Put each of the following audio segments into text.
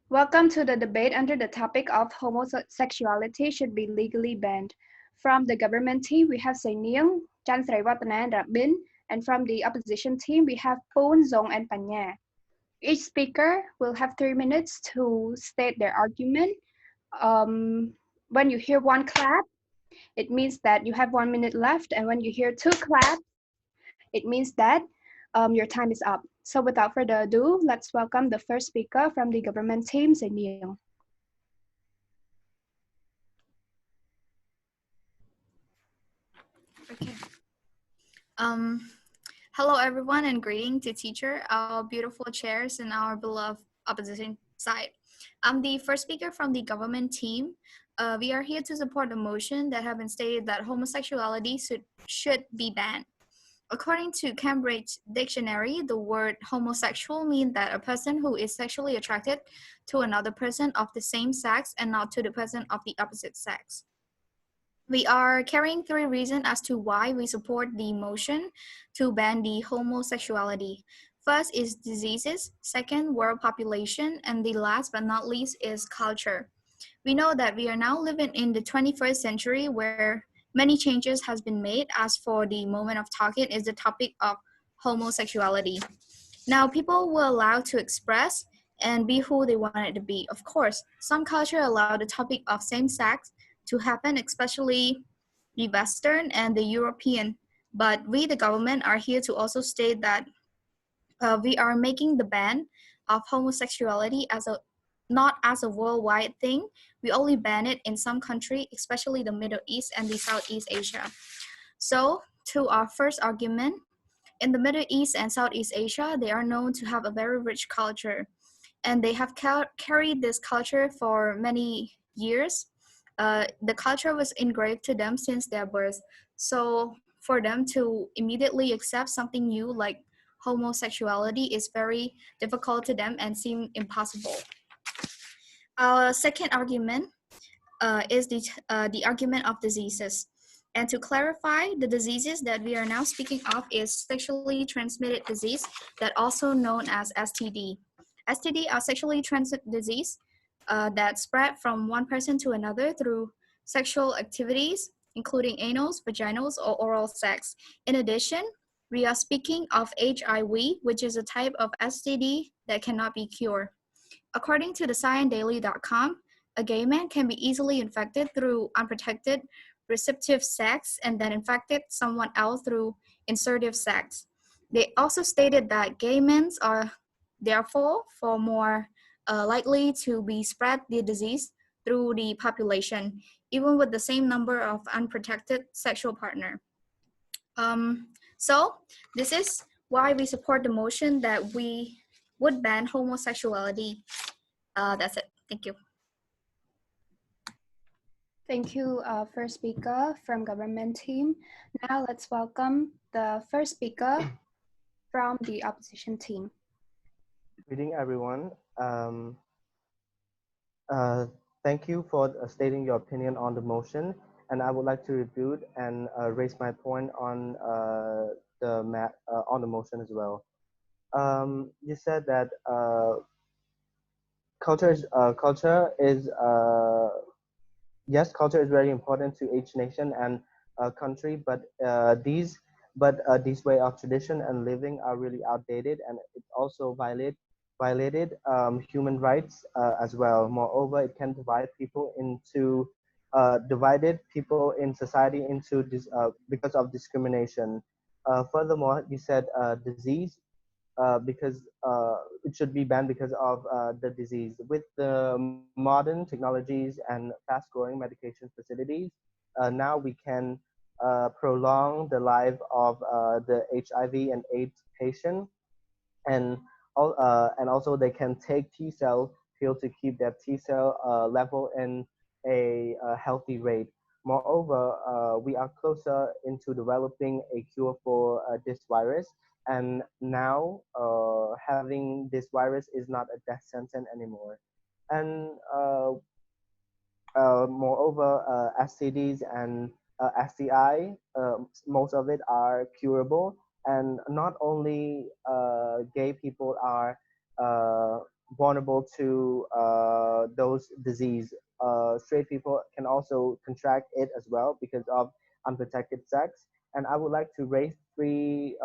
Welcome to the debate under the topic of homosexuality should be legally banned. From the government team, we have Sainiang, Chan Sriwatana, and Rabin, and from the opposition team, we have Poon, Zong, and Panya. Each speaker will have 3 minutes to state their argument. When you hear one clap, it means that you have 1 minute left, and when you hear two claps, it means that your time is up. So without further ado, let's welcome the first speaker from the government team, Sainiang. Okay. Um, Hello everyone and greeting to teacher, our beautiful chairs and our beloved opposition side. I'm the first speaker from the government team. We are here to support the motion that have been stated that homosexuality should be banned. According to Cambridge Dictionary, the word homosexual means that a person who is sexually attracted to another person of the same sex and not to the person of the opposite sex. We are carrying three reasons as to why we support the motion to ban the homosexuality. First is diseases, second, world population, and the last but not least is culture. We know that we are now living in the 21st century where many changes has been made. As for the moment of talking is the topic of homosexuality. Now people were allowed to express and be who they wanted to be. Of course, some culture allow the topic of same sex to happen, especially the Western and the European. But we, the government, are here to also state that we are making the ban of homosexuality as a not as a worldwide thing. We only ban it in some country, especially the Middle East and the Southeast Asia. So, to our first argument, in the Middle East and Southeast Asia, they are known to have a very rich culture, and they have carried this culture for many years. The culture was engraved to them since their birth. So for them to immediately accept something new like homosexuality is very difficult to them and seem impossible. Our second argument is the argument of diseases. And to clarify, the diseases that we are now speaking of is sexually transmitted disease that also known as STD. STD are sexually transmitted disease that spread from one person to another through sexual activities, including anal, vaginal, or oral sex. In addition, we are speaking of HIV, which is a type of STD that cannot be cured. According to the ScienceDaily.com, a gay man can be easily infected through unprotected receptive sex and then infected someone else through insertive sex. They also stated that gay men are therefore more likely to be spread the disease through the population, even with the same number of unprotected sexual partner. So this is why we support the motion that we would ban homosexuality. That's it. Thank you. Thank you, first speaker from government team. Now let's welcome the first speaker from the opposition team. Greeting everyone. Thank you for stating your opinion on the motion, and I would like to rebut and raise my point on the motion as well. You said that culture is very important to each nation and country, but these way of tradition and living are really outdated, and it also violated human rights as well. Moreover, it can divide people into divided people in society into this because of discrimination. Furthermore, you said disease because it should be banned because of the disease. With the modern technologies and fast-growing medication facilities, now we can prolong the life of the HIV and AIDS patient, and and also they can take T cell pill to keep their T cell level in a healthy rate. Moreover, we are closer into developing a cure for this virus, and now having this virus is not a death sentence anymore. And moreover, STDs and STI, most of it are curable, and not only gay people are vulnerable to those disease. Straight people can also contract it as well because of unprotected sex. And I would like to raise three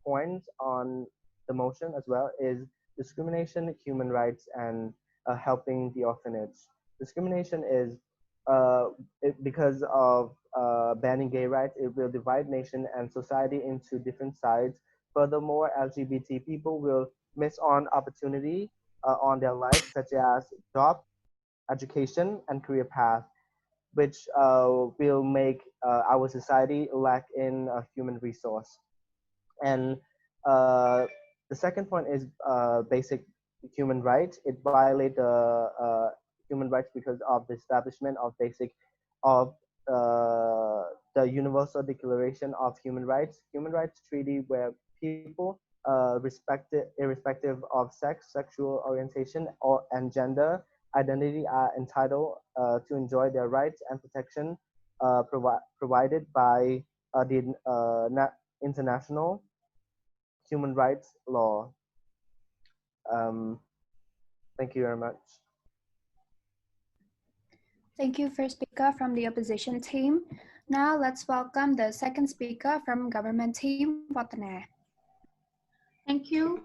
points on the motion as well is discrimination, human rights, and helping the orphanage. Discrimination is because of banning gay rights, it will divide nation and society into different sides. Furthermore, LGBT people will miss on opportunity on their life, such as job, education, and career path, which will make our society lack in human resource. And uh, the second point is basic human rights. It violates the human rights because of the establishment of basic of the Universal Declaration of Human Rights, Human Rights Treaty, where people irrespective of sex, sexual orientation, or and gender identity are entitled to enjoy their rights and protection provided by the international human rights law. Um, Thank you very much. Thank you, first speaker from the opposition team. Now let's welcome the second speaker from government team, Watana. Thank you.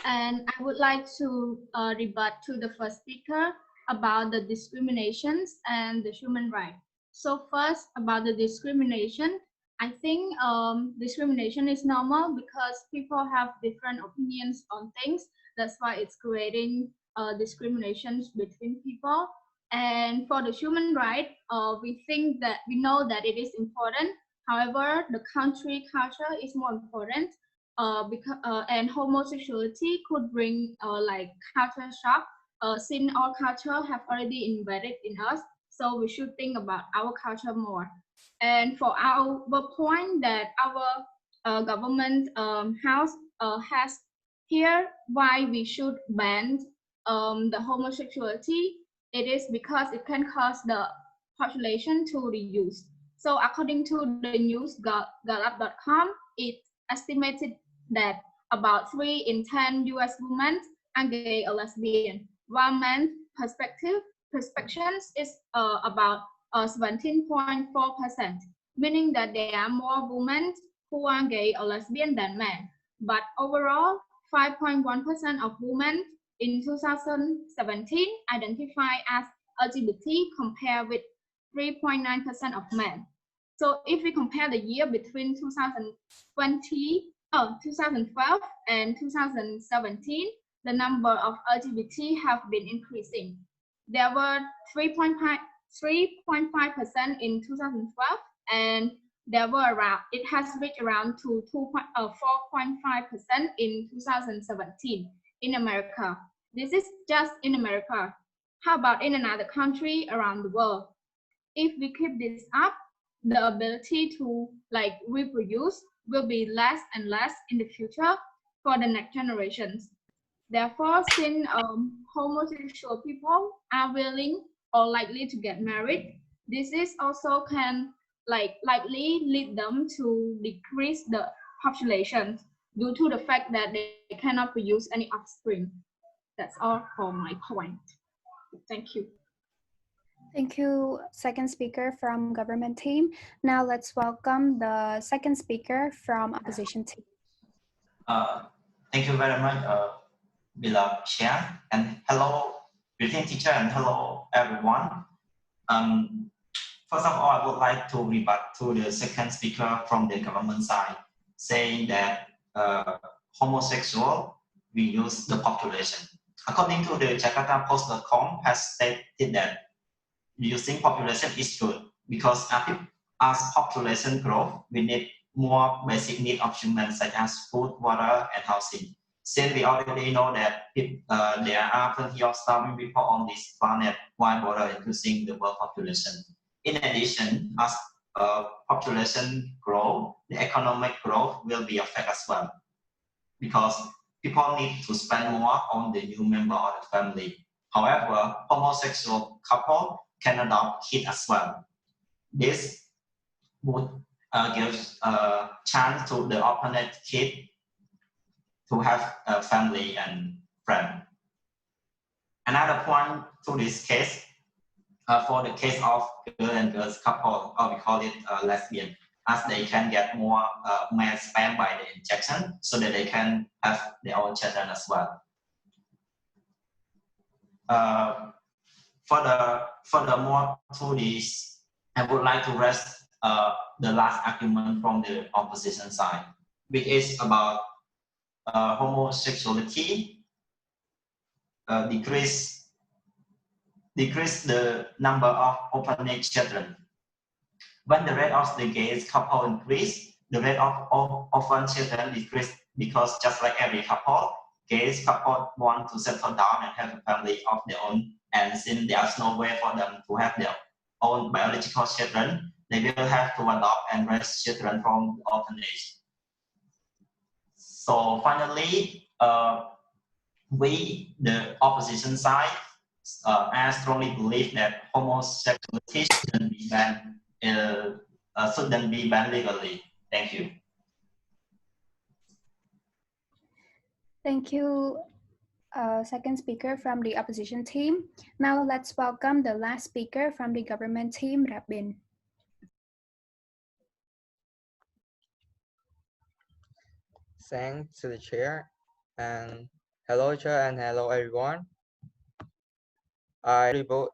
And I would like to rebut to the first speaker about the discriminations and the human right. So first, about the discrimination, I think discrimination is normal because people have different opinions on things. That's why it's creating discriminations between people. And for the human right, we know that it is important. However, the country culture is more important and homosexuality could bring like culture shock since our culture have already embedded in us, so we should think about our culture more. And for our point that our government house has here, why we should ban the homosexuality, it is because it can cause the population to reduce. So according to the news.gallup.com, it estimated that about 3 in 10 US women are gay or lesbian, while men's perspectives is about 17.4%, meaning that there are more women who are gay or lesbian than men. But overall, 5.1% of women in 2017 identify as LGBT compared with 3.9% of men. So if we compare the year between 2012 and 2017, the number of LGBT have been increasing. There were 3.5% in 2012, and it has reached around to 4.5% in 2017 in America. This is just in America. How about in another country around the world? If we keep this up, the ability to reproduce will be less and less in the future for the next generations. Therefore, since homosexual people are willing or likely to get married, this is also can likely lead them to decrease the population due to the fact that they cannot produce any offspring. That's all for my point. Thank you. Thank you, second speaker from government team. Now let's welcome the second speaker from opposition team. Thank you very much, beloved chair, and hello, greeting teacher, and hello, everyone. First of all, I would like to rebut to the second speaker from the government side, saying that homosexual reduce the population. According to the JakartaPost.com has stated that reducing population is good because as population growth, we need more basic needs of humans such as food, water, and housing. Since we already know that there are plenty of starving people on this planet, why bother increasing the world population? In addition, as population grow, the economic growth will be affected as well, because people need to spend more on the new member of the family. However, homosexual couple can adopt kids as well. This would give a chance to the opponent kid to have a family and friend. Another point to this case, for the case of girl and girls couple, or we call it lesbian, as they can get more male sperm by the injection, so that they can have their own children as well. Furthermore to this, I would like to raise the last argument from the opposition side, which is about homosexuality decrease the number of orphanage children. When the rate of the gay couple increase, the rate of orphan children decrease, because just like every couple, gay couple want to settle down and have a family of their own, and since there's no way for them to have their own biological children, they will have to adopt and raise children from the orphanage. So finally, we, the opposition side, I strongly believe that homosexuality shouldn't be banned legally. Thank you. Thank you, second speaker from the opposition team. Now let's welcome the last speaker from the government team, Rabin. Thanks to the chair, and hello chair and hello everyone. I rebut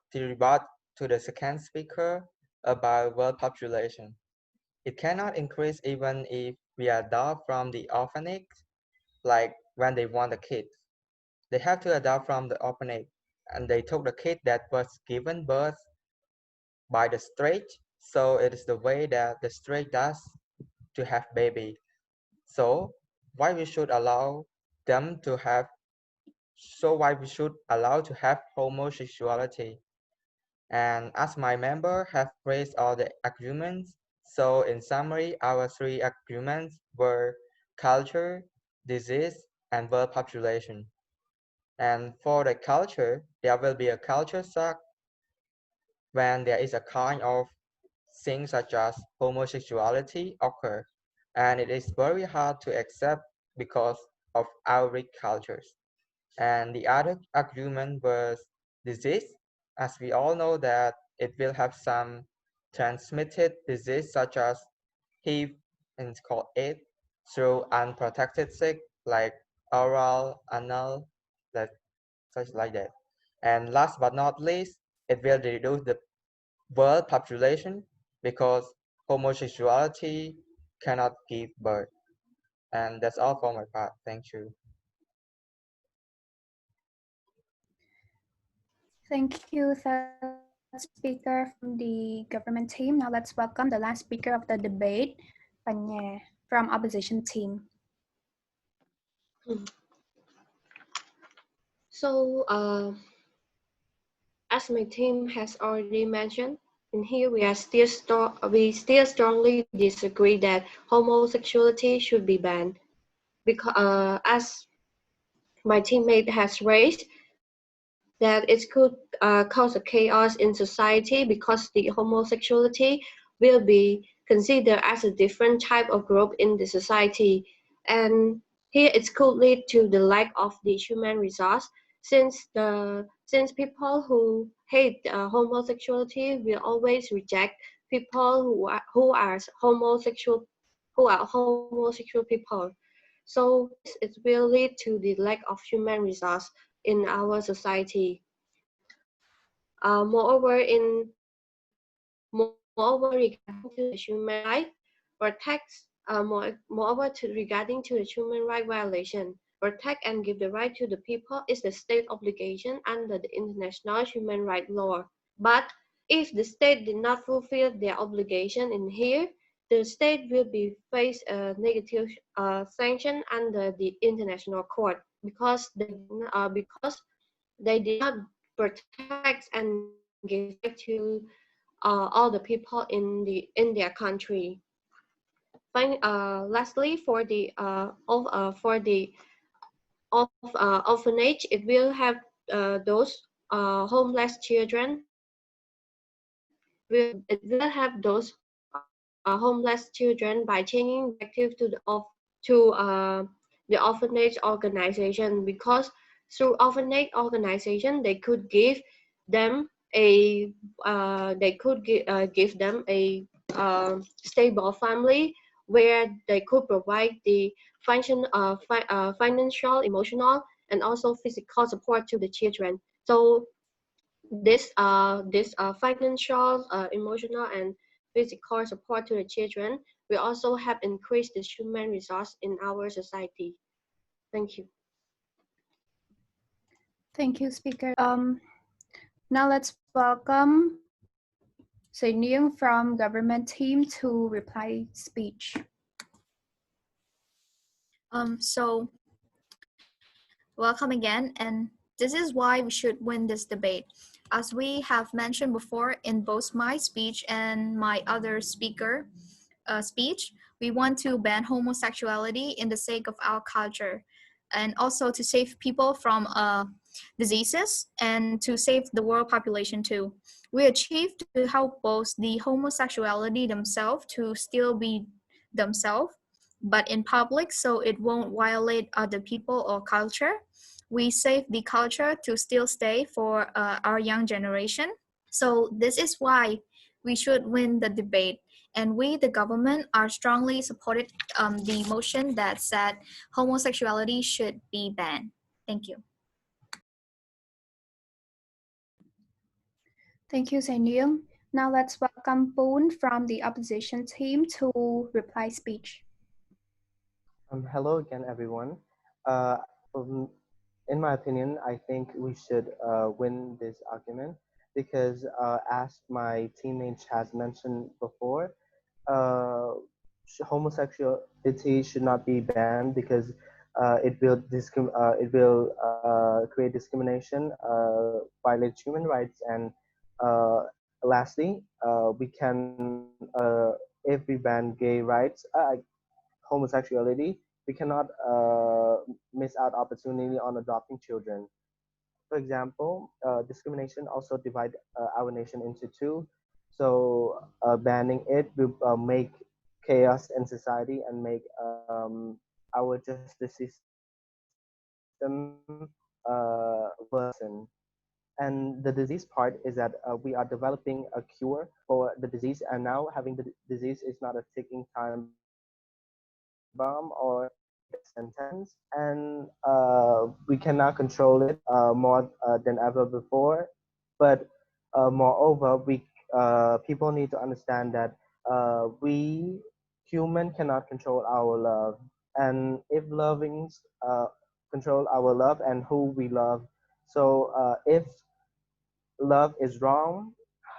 to the second speaker about world population. It cannot increase even if we adopt from the orphanage, like when they want a kid. They have to adopt from the orphanage, and they took the kid that was given birth by the straight, so it is the way that the straight does to have baby. So why we should allow them to have homosexuality? And as my member have raised all the arguments, so in summary, our three arguments were culture, disease, and world population. And for the culture, there will be a culture shock when there is a kind of thing such as homosexuality occur. And it is very hard to accept because of our rich cultures. And the other argument was disease, as we all know that it will have some transmitted disease such as HIV, and it's called AIDS, through unprotected sex like oral, anal, that such like that. And last but not least, it will reduce the world population because homosexuality cannot give birth. And that's all for my part. Thank you. Thank you, third speaker from the government team. Now let's welcome the last speaker of the debate, Panya, from opposition team. So, as my team has already mentioned, in here we still strongly disagree that homosexuality should be banned, because as my teammate has raised, that it could cause a chaos in society because the homosexuality will be considered as a different type of group in the society, and here it could lead to the lack of the human resource, since people who hate homosexuality will always reject people who are homosexual people. So it will lead to the lack of human resource in our society. Moreover, regarding to the human right protects regarding to the human right violation, protect and give the right to the people is the state obligation under the international human rights law. But if the state did not fulfill their obligation in here, the state will be face a negative sanction under the international court, because they did not protect and give the right to all the people in their country. Lastly, for the orphanage, it will have those homeless children. It will have those homeless children by changing directive to the orphanage organization, because Through orphanage organization, they could give them a give them a stable family where they could provide the financial, emotional, and also physical support to the children. So this financial, emotional, and physical support to the children will also help increase the human resource in our society. Thank you. Thank you, speaker. Now let's welcome Say Nyung from government team to reply speech. So welcome again, and this is why we should win this debate. As we have mentioned before in both my speech and my other speaker speech, we want to ban homosexuality in the sake of our culture, and also to save people from diseases and to save the world population too. We achieve to help both the homosexuality themselves to still be themselves, but in public so it won't violate other people or culture. We save the culture to still stay for our young generation. So this is why we should win the debate. And we, the government, are strongly supported the motion that said homosexuality should be banned. Thank you. Thank you, Say Nyung. Now let's welcome Poon from the opposition team to reply speech. Hello again, everyone. Uh, um, in my opinion, I think we should win this argument because, as my teammate has mentioned before, homosexuality should not be banned because it will create discrimination, violate human rights, and uh, lastly, we can if we ban gay rights, homosexuality, we cannot miss out opportunity on adopting children. For example, discrimination also divide our nation into two. So banning it will make chaos in society and make our justice system worsen. And the disease part is that we are developing a cure for the disease, and now having the disease is not a ticking time bomb or a death sentence, and we cannot control it more than ever before. But moreover, people need to understand that we human cannot control our love, and if loving control our love and who we love. So if love is wrong,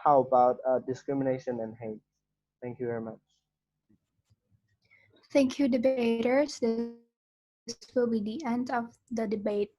how about discrimination and hate? Thank you very much. Thank you, debaters. This will be the end of the debate.